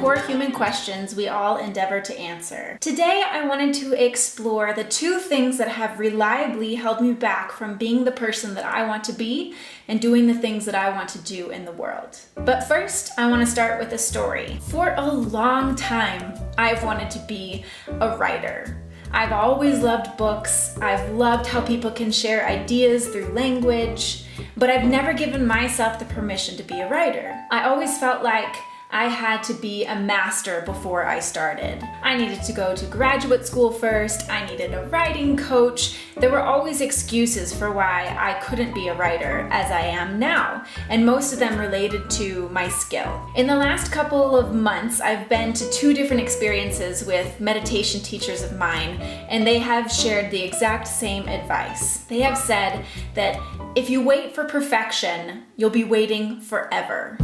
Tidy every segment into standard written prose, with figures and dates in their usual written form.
core human questions we all endeavor to answer. Today, I wanted to explore the two things that have reliably held me back from being the person that I want to be and doing the things that I want to do in the world. But first, I want to start with a story. For a long time, I've wanted to be a writer. I've always loved books. I've loved how people can share ideas through language, but I've never given myself the permission to be a writer. I always felt like I had to be a master before I started. I needed to go to graduate school first. I needed a writing coach. There were always excuses for why I couldn't be a writer as I am now, and most of them related to my skill. In the last couple of months, I've been to 2 different experiences with meditation teachers of mine, and they have shared the exact same advice. They have said that if you wait for perfection, you'll be waiting forever.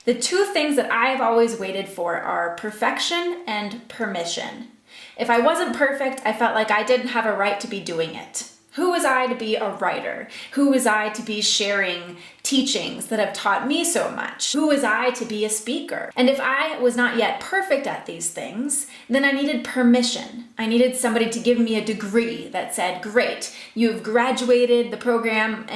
The 2 things that I've always waited for are perfection and permission. If I wasn't perfect, I felt like I didn't have a right to be doing it. Who was I to be a writer? Who was I to be sharing teachings that have taught me so much? Who was I to be a speaker? And if I was not yet perfect at these things, then I needed permission. I needed somebody to give me a degree that said, great, you've graduated the program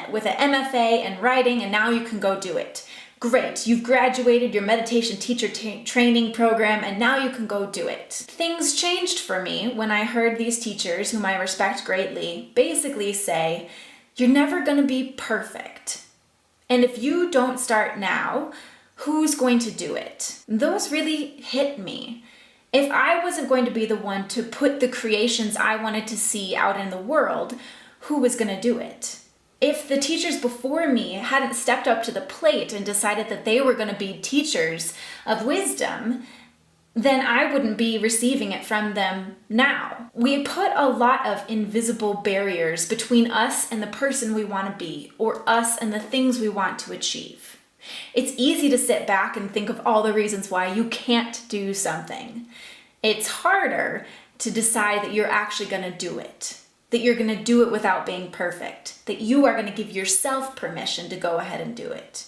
with an MFA in writing and now you can go do it. Great, you've graduated your meditation teacher training program and now you can go do it. Things changed for me when I heard these teachers, whom I respect greatly, basically say, you're never going to be perfect. And if you don't start now, who's going to do it? Those really hit me. If I wasn't going to be the one to put the creations I wanted to see out in the world, who was going to do it? If the teachers before me hadn't stepped up to the plate and decided that they were going to be teachers of wisdom, then I wouldn't be receiving it from them now. We put a lot of invisible barriers between us and the person we want to be, or us and the things we want to achieve. It's easy to sit back and think of all the reasons why you can't do something. It's harder to decide that you're actually going to do it. That you're going to do it without being perfect, that you are going to give yourself permission to go ahead and do it.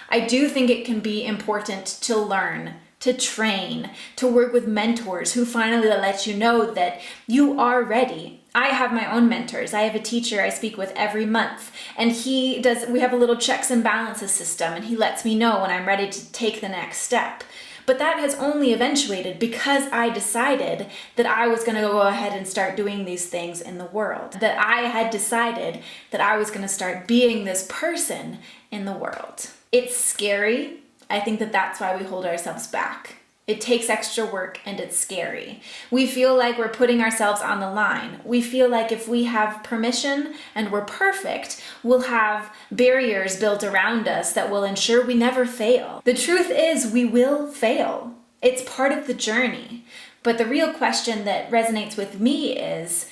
I do think it can be important to learn, to train, to work with mentors who finally let you know that you are ready. I have my own mentors. I have a teacher I speak with every month, and we have a little checks and balances system, and he lets me know when I'm ready to take the next step. But that has only eventuated because I decided that I was going to go ahead and start doing these things in the world. That I had decided that I was going to start being this person in the world. It's scary. I think that that's why we hold ourselves back. It takes extra work and it's scary. We feel like we're putting ourselves on the line. We feel like if we have permission and we're perfect, we'll have barriers built around us that will ensure we never fail. The truth is, we will fail. It's part of the journey. But the real question that resonates with me is,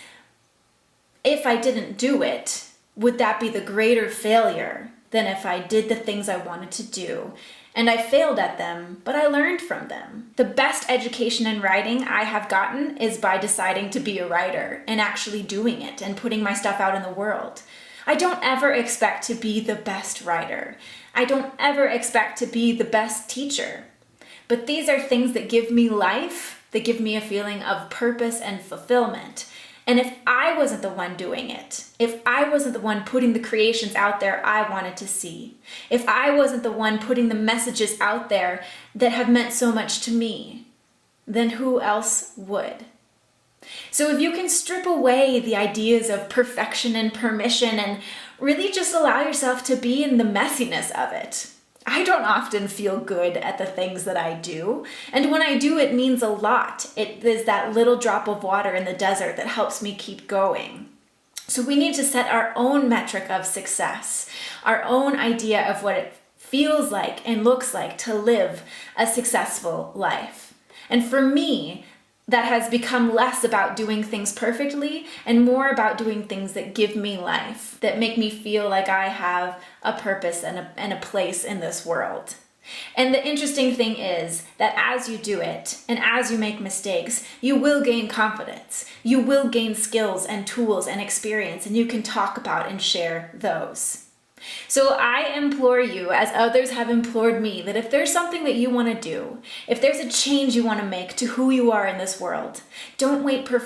if I didn't do it, would that be the greater failure than if I did the things I wanted to do? And I failed at them, but I learned from them. The best education in writing I have gotten is by deciding to be a writer and actually doing it and putting my stuff out in the world. I don't ever expect to be the best writer. I don't ever expect to be the best teacher. But these are things that give me life, that give me a feeling of purpose and fulfillment. And if I wasn't the one doing it, if I wasn't the one putting the creations out there I wanted to see, if I wasn't the one putting the messages out there that have meant so much to me, then who else would? So if you can strip away the ideas of perfection and permission and really just allow yourself to be in the messiness of it. I don't often feel good at the things that I do, and when I do, it means a lot. It is that little drop of water in the desert that helps me keep going. So we need to set our own metric of success, our own idea of what it feels like and looks like to live a successful life. And for me, that has become less about doing things perfectly and more about doing things that give me life, that make me feel like I have a purpose and a place in this world. And the interesting thing is that as you do it and as you make mistakes, you will gain confidence. You will gain skills and tools and experience, and you can talk about and share those. So I implore you, as others have implored me, that if there's something that you want to do, if there's a change you want to make to who you are in this world, don't wait for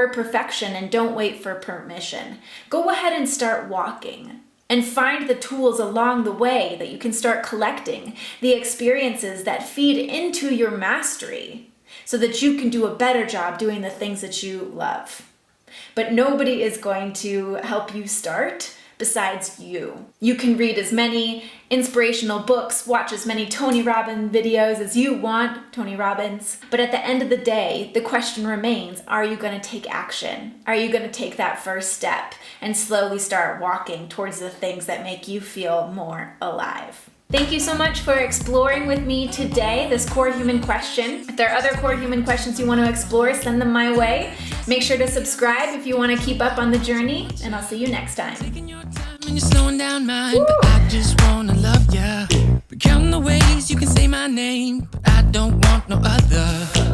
perfection and don't wait for permission. Go ahead and start walking. And find the tools along the way that you can start collecting, the experiences that feed into your mastery, so that you can do a better job doing the things that you love. But nobody is going to help you start besides you. You can read as many inspirational books, watch as many Tony Robbins videos as you want, Tony Robbins. But at the end of the day, the question remains, are you going to take action? Are you going to take that first step and slowly start walking towards the things that make you feel more alive? Thank you so much for exploring with me today this core human question. If there are other core human questions you want to explore, send them my way. Make sure to subscribe if you want to keep up on the journey, and I'll see you next time. You're slowing down mine, but I just wanna love ya. But counting the ways you can say my name, but I don't want no other.